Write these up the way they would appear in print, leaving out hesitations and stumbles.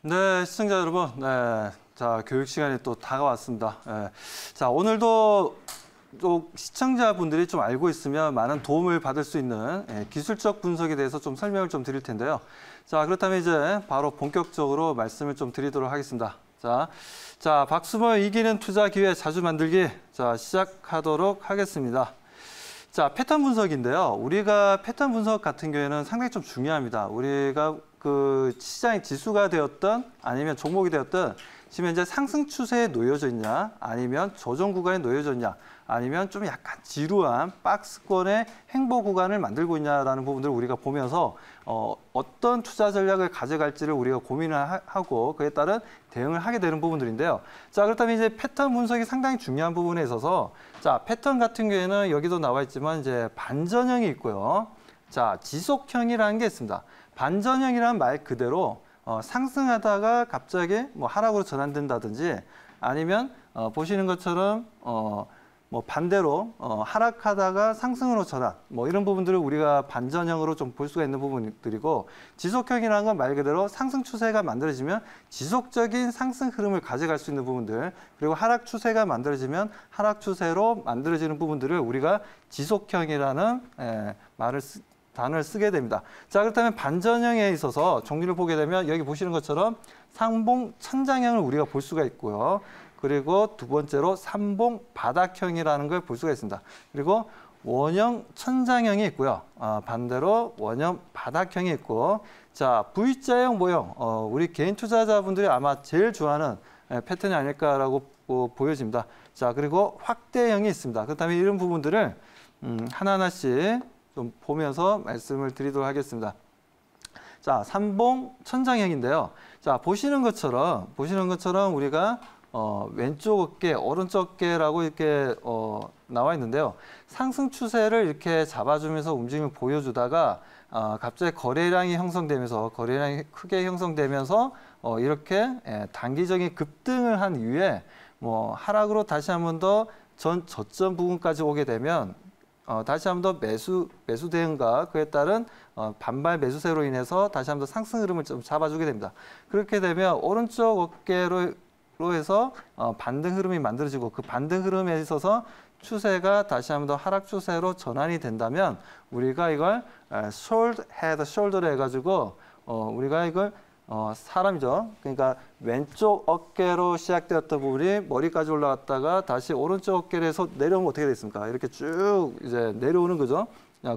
네, 시청자 여러분, 네, 자 교육 시간이 또 다가왔습니다. 네. 자 오늘도 또 시청자분들이 좀 알고 있으면 많은 도움을 받을 수 있는 기술적 분석에 대해서 좀 설명을 좀 드릴 텐데요. 자 그렇다면 이제 바로 본격적으로 말씀을 좀 드리도록 하겠습니다. 자 박수모 이기는 투자 기회 자주 만들기. 자 시작하도록 하겠습니다. 자 패턴 분석인데요. 우리가 패턴 분석 같은 경우에는 상당히 좀 중요합니다. 우리가 그 시장의 지수가 되었던 아니면 종목이 되었던 지금 현재 상승 추세에 놓여져 있냐 아니면 조정 구간에 놓여져 있냐 아니면 좀 약간 지루한 박스권의 행보 구간을 만들고 있냐라는 부분들을 우리가 보면서 어떤 투자 전략을 가져갈지를 우리가 고민을 하고 그에 따른 대응을 하게 되는 부분들인데요. 자 그렇다면 이제 패턴 분석이 상당히 중요한 부분에 있어서 자 패턴 같은 경우에는 여기도 나와 있지만 이제 반전형이 있고요. 자 지속형이라는 게 있습니다. 반전형이라는 말 그대로 상승하다가 갑자기 뭐 하락으로 전환된다든지 아니면 보시는 것처럼 뭐 반대로 하락하다가 상승으로 전환 뭐 이런 부분들을 우리가 반전형으로 좀 볼 수가 있는 부분들이고 지속형이라는 건 말 그대로 상승 추세가 만들어지면 지속적인 상승 흐름을 가져갈 수 있는 부분들 그리고 하락 추세가 만들어지면 하락 추세로 만들어지는 부분들을 우리가 지속형이라는 단어를 쓰게 됩니다. 자 그렇다면 반전형에 있어서 종류를 보게 되면 여기 보시는 것처럼 상봉 천장형을 우리가 볼 수가 있고요. 그리고 두 번째로 삼봉 바닥형이라는 걸 볼 수가 있습니다. 그리고 원형 천장형이 있고요. 반대로 원형 바닥형이 있고 자 V자형 모형 우리 개인 투자자분들이 아마 제일 좋아하는 패턴이 아닐까라고 보여집니다. 자 그리고 확대형이 있습니다. 그렇다면 이런 부분들을 하나하나씩 좀 보면서 말씀을 드리도록 하겠습니다. 자, 삼봉 천장형인데요. 자, 보시는 것처럼 우리가 왼쪽 어깨, 오른쪽 어깨라고 이렇게 나와 있는데요. 상승 추세를 이렇게 잡아주면서 움직임을 보여주다가 갑자기 거래량이 형성되면서 거래량이 크게 형성되면서 이렇게 단기적인 급등을 한 이후에 뭐 하락으로 다시 한 번 더 전 저점 부분까지 오게 되면 다시 한 번 더 매수 대응과 그에 따른 반발 매수세로 인해서 다시 한 번 더 상승 흐름을 좀 잡아주게 됩니다. 그렇게 되면 오른쪽 어깨로 해서 반등 흐름이 만들어지고 그 반등 흐름에 있어서 추세가 다시 한 번 더 하락 추세로 전환이 된다면 우리가 이걸 shoulder, head, shoulder로 해가지고 우리가 이걸 사람이죠. 그러니까 왼쪽 어깨로 시작되었던 부분이 머리까지 올라갔다가 다시 오른쪽 어깨를 해서 내려오면 어떻게 되겠습니까? 이렇게 쭉 이제 내려오는 거죠.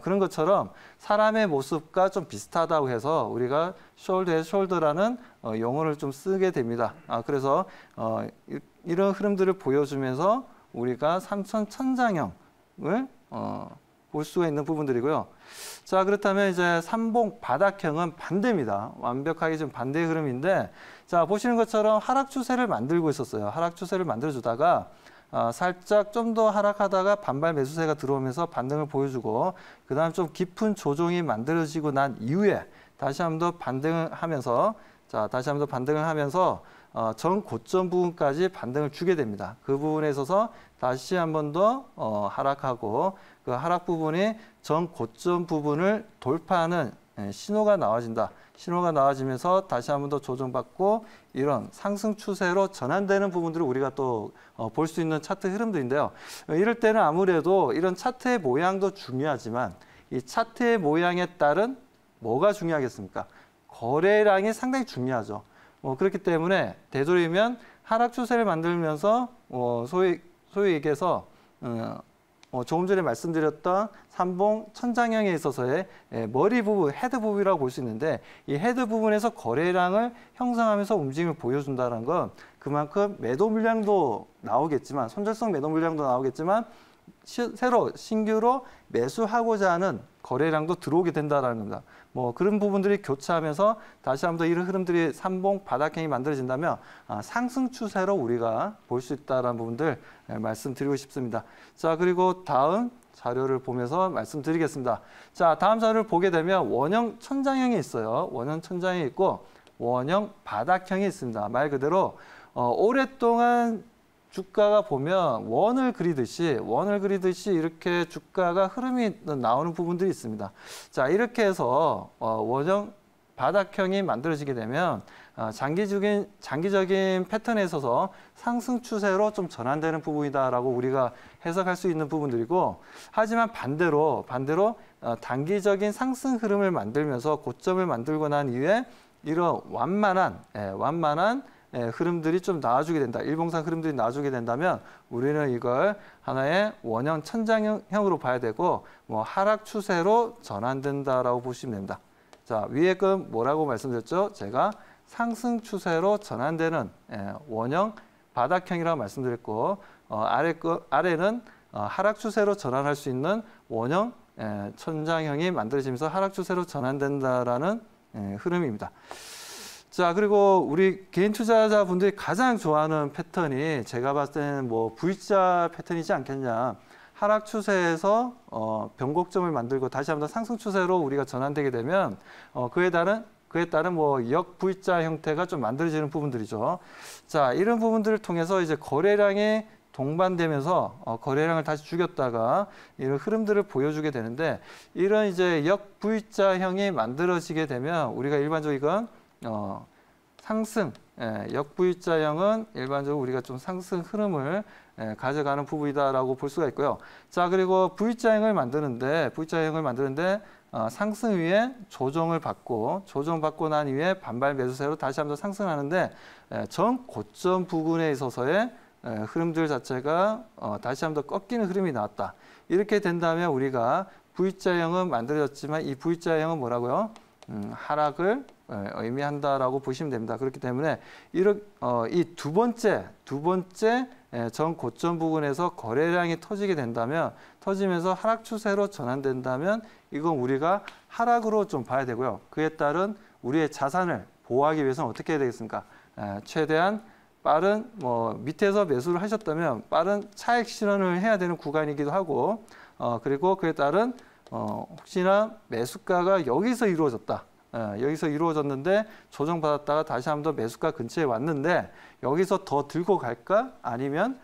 그런 것처럼 사람의 모습과 좀 비슷하다고 해서 우리가 shoulder, shoulder라는 용어를 좀 쓰게 됩니다. 그래서 이런 흐름들을 보여주면서 우리가 삼천 천장형을 볼 수가 있는 부분들이고요. 자 그렇다면 이제 삼봉 바닥형은 반대입니다. 완벽하게 좀 반대의 흐름인데 자 보시는 것처럼 하락 추세를 만들고 있었어요. 하락 추세를 만들어주다가 살짝 좀 더 하락하다가 반발 매수세가 들어오면서 반등을 보여주고 그 다음 좀 깊은 조정이 만들어지고 난 이후에 다시 한 번 더 반등을 하면서 전 고점 부분까지 반등을 주게 됩니다. 그 부분에 있어서 다시 한 번 더 하락하고 그 하락 부분이 전 고점 부분을 돌파하는 신호가 나와진다. 신호가 나와지면서 다시 한 번 더 조정받고 이런 상승 추세로 전환되는 부분들을 우리가 또 볼 수 있는 차트 흐름들인데요. 이럴 때는 아무래도 이런 차트의 모양도 중요하지만 이 차트의 모양에 따른 뭐가 중요하겠습니까? 거래량이 상당히 중요하죠. 그렇기 때문에 되도록이면 하락 추세를 만들면서 소위 얘기해서 조금 전에 말씀드렸던 삼봉 천장형에 있어서의 머리 부분, 헤드 부분이라고 볼 수 있는데 이 헤드 부분에서 거래량을 형성하면서 움직임을 보여준다는 건 그만큼 매도 물량도 나오겠지만 손절성 매도 물량도 나오겠지만 새로 신규로 매수하고자 하는 거래량도 들어오게 된다는 겁니다. 그런 부분들이 교차하면서 다시 한번 더 이런 흐름들이 삼봉 바닥형이 만들어진다면 상승 추세로 우리가 볼 수 있다는 부분들 말씀드리고 싶습니다. 자 그리고 다음 자료를 보면서 말씀드리겠습니다. 자 다음 자료를 보게 되면 원형 천장형이 있어요. 원형 천장형이 있고 원형 바닥형이 있습니다. 말 그대로 오랫동안 주가가 보면 원을 그리듯이 이렇게 주가가 흐름이 나오는 부분들이 있습니다. 자 이렇게 해서 원형 바닥형이 만들어지게 되면 장기적인 패턴에 있어서 상승 추세로 좀 전환되는 부분이다라고 우리가 해석할 수 있는 부분들이고, 하지만 반대로 단기적인 상승 흐름을 만들면서 고점을 만들고 난 이후에 이런 완만한 흐름들이 좀 나와주게 된다. 일봉상 흐름들이 나와주게 된다면 우리는 이걸 하나의 원형 천장형으로 봐야 되고, 뭐 하락 추세로 전환된다라고 보시면 됩니다. 자, 위에 건 뭐라고 말씀드렸죠? 제가 상승 추세로 전환되는 원형 바닥형이라고 말씀드렸고, 아래는 하락 추세로 전환할 수 있는 원형 천장형이 만들어지면서 하락 추세로 전환된다라는 흐름입니다. 자, 그리고 우리 개인 투자자분들이 가장 좋아하는 패턴이 제가 봤을 때는 뭐 V자 패턴이지 않겠냐. 하락 추세에서 변곡점을 만들고 다시 한번 상승 추세로 우리가 전환되게 되면 그에 따른 뭐 역 V자 형태가 좀 만들어지는 부분들이죠. 자, 이런 부분들을 통해서 이제 거래량이 동반되면서 거래량을 다시 죽였다가 이런 흐름들을 보여주게 되는데, 이런 이제 역 V자형이 만들어지게 되면 우리가 일반적으로 이건 상승, 역 V자형은 일반적으로 우리가 좀 상승 흐름을 가져가는 부분이다라고 볼 수가 있고요. 자, 그리고 V자형을 만드는데 상승 위에 조정받고 난 이후에 반발 매수세로 다시 한번 상승하는데, 전 고점 부근에 있어서의 흐름들 자체가 다시 한번 꺾이는 흐름이 나왔다. 이렇게 된다면 우리가 V자형은 만들어졌지만 이 V자형은 뭐라고요? 하락을 의미한다라고 보시면 됩니다. 그렇기 때문에 이 두 번째 전 고점 부근에서 거래량이 터지면서 하락 추세로 전환된다면 이건 우리가 하락으로 좀 봐야 되고요. 그에 따른 우리의 자산을 보호하기 위해서는 어떻게 해야 되겠습니까? 최대한 빠른 밑에서 매수를 하셨다면 빠른 차익 실현을 해야 되는 구간이기도 하고, 그리고 그에 따른 혹시나 매수가가 여기서 이루어졌는데 조정받았다가 다시 한번 더 매수가 근처에 왔는데 여기서 더 들고 갈까? 아니면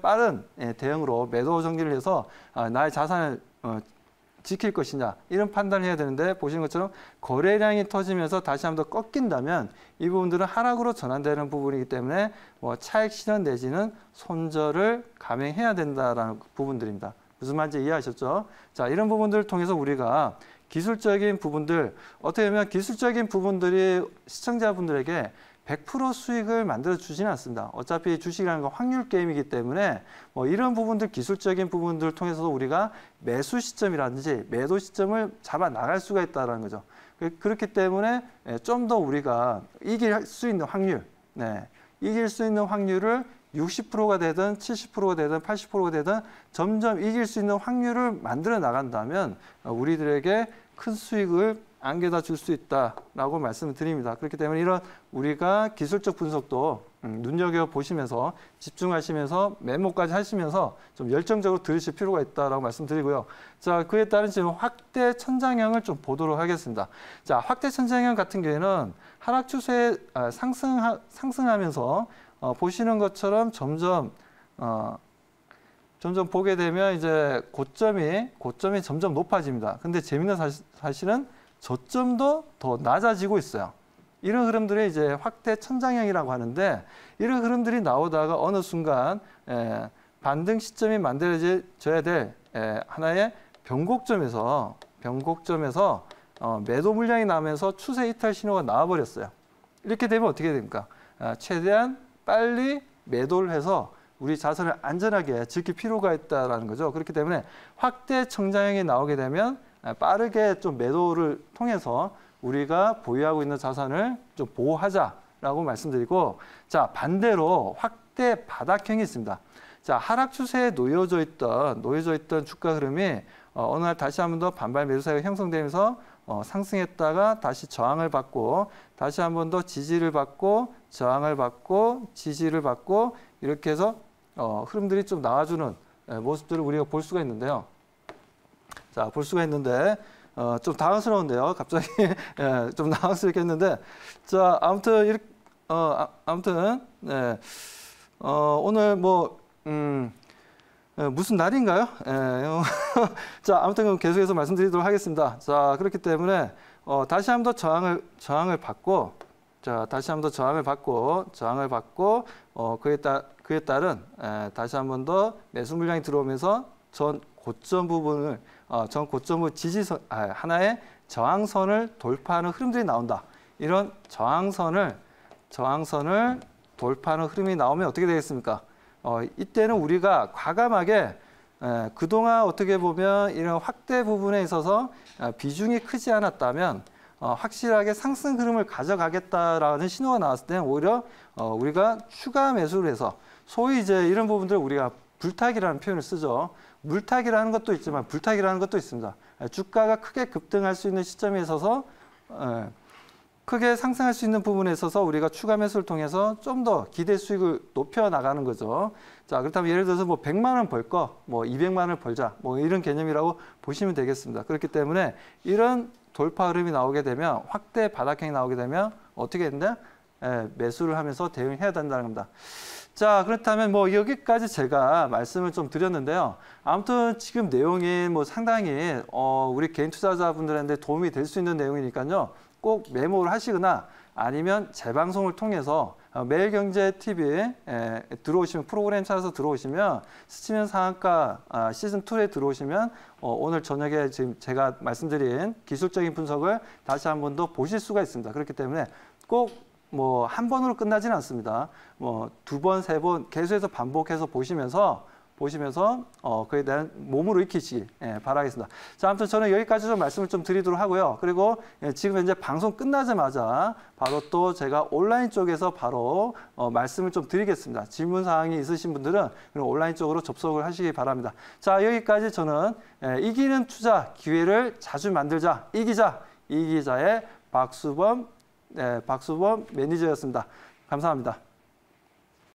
빠른 대응으로 매도 정리를 해서 나의 자산을 지킬 것이냐, 이런 판단을 해야 되는데, 보시는 것처럼 거래량이 터지면서 다시 한번 더 꺾인다면 이 부분들은 하락으로 전환되는 부분이기 때문에 차익 실현 내지는 손절을 감행해야 된다라는 부분들입니다. 무슨 말인지 이해하셨죠? 자, 이런 부분들을 통해서 우리가 기술적인 부분들, 어떻게 보면 기술적인 부분들이 시청자분들에게 100% 수익을 만들어 주지는 않습니다. 어차피 주식이라는 건 확률 게임이기 때문에 이런 부분들, 기술적인 부분들을 통해서도 우리가 매수 시점이라든지 매도 시점을 잡아 나갈 수가 있다는 거죠. 그렇기 때문에 좀 더 우리가 이길 수 있는 확률, 이길 수 있는 확률을 60%가 되든 70%가 되든 80%가 되든 점점 이길 수 있는 확률을 만들어 나간다면 우리들에게 큰 수익을 안겨다 줄 수 있다라고 말씀을 드립니다. 그렇기 때문에 이런 우리가 기술적 분석도 눈여겨보시면서 집중하시면서 메모까지 하시면서 좀 열정적으로 들으실 필요가 있다라고 말씀드리고요. 자, 그에 따른 지금 확대 천장형을 좀 보도록 하겠습니다. 자, 확대 천장형 같은 경우에는 하락 추세에 상승하면서 보시는 것처럼 점점 보게 되면 이제 고점이 점점 높아집니다. 근데 재밌는 사실은 저점도 더 낮아지고 있어요. 이런 흐름들이 이제 확대 천장형이라고 하는데, 이런 흐름들이 나오다가 어느 순간 반등 시점이 만들어져야 될 하나의 변곡점에서 매도 물량이 나면서 추세 이탈 신호가 나와버렸어요. 이렇게 되면 어떻게 됩니까? 최대한 빨리 매도를 해서 우리 자산을 안전하게 지킬 필요가 있다는 거죠. 그렇기 때문에 확대 천장형이 나오게 되면 빠르게 좀 매도를 통해서 우리가 보유하고 있는 자산을 좀 보호하자라고 말씀드리고, 자, 반대로 확대 바닥형이 있습니다. 자, 하락 추세에 놓여져 있던 주가 흐름이 어느 날 다시 한번 더 반발 매수세가 형성되면서 상승했다가 다시 저항을 받고 다시 한번 더 지지를 받고 저항을 받고 지지를 받고 이렇게 해서 흐름들이 좀 나와주는 모습들을 우리가 볼 수가 있는데요. 자, 볼 수가 있는데 좀 당황스러운데요. 갑자기 좀 당황스럽게 했는데, 자, 아무튼 오늘 무슨 날인가요? 자, 아무튼 계속해서 말씀드리도록 하겠습니다. 자, 그렇기 때문에 다시 한번 더 저항을 받고, 자, 다시 한번 더 저항을 받고, 그에 따른 다시 한번 더 매수 물량이 들어오면서 전 고점 부분을, 전 고점의 지지선, 하나의 저항선을 돌파하는 흐름들이 나온다. 이런 저항선을 돌파하는 흐름이 나오면 어떻게 되겠습니까? 이때는 우리가 과감하게 그동안 어떻게 보면 이런 확대 부분에 있어서 비중이 크지 않았다면 확실하게 상승 흐름을 가져가겠다라는 신호가 나왔을 때는 오히려 우리가 추가 매수를 해서 소위 이제 이런 부분들을 우리가 불타기라는 표현을 쓰죠. 물타기라는 것도 있지만 불타기라는 것도 있습니다. 주가가 크게 급등할 수 있는 시점에 있어서 크게 상승할 수 있는 부분에 있어서 우리가 추가 매수를 통해서 좀 더 기대 수익을 높여 나가는 거죠. 자, 그렇다면 예를 들어서 뭐 100만 원 벌 거, 뭐 200만 원을 벌자, 뭐 이런 개념이라고 보시면 되겠습니다. 그렇기 때문에 이런 돌파 흐름이 나오게 되면, 확대 바닥형이 나오게 되면 어떻게 된다? 매수를 하면서 대응해야 된다는 겁니다. 자, 그렇다면 뭐 여기까지 제가 말씀을 좀 드렸는데요. 아무튼 지금 내용이 뭐 상당히 우리 개인 투자자분들한테 도움이 될 수 있는 내용이니까요. 꼭 메모를 하시거나 아니면 재방송을 통해서 매일경제TV에 들어오시면, 프로그램 찾아서 들어오시면, 스치면 상한가 시즌2에 들어오시면 오늘 저녁에 지금 제가 말씀드린 기술적인 분석을 다시 한 번 더 보실 수가 있습니다. 그렇기 때문에 꼭 뭐 한 번으로 끝나지는 않습니다. 뭐 두 번, 세 번 계속해서 반복해서 보시면서 그에 대한 몸으로 익히시기 바라겠습니다. 자, 아무튼 저는 여기까지 좀 말씀을 좀 드리도록 하고요. 그리고 지금 현재 방송 끝나자마자 바로 또 제가 온라인 쪽에서 바로 말씀을 좀 드리겠습니다. 질문 사항이 있으신 분들은 온라인 쪽으로 접속을 하시기 바랍니다. 자, 여기까지 저는 이기는 투자 기회를 자주 만들자, 이기자의 박수범 매니저였습니다. 감사합니다.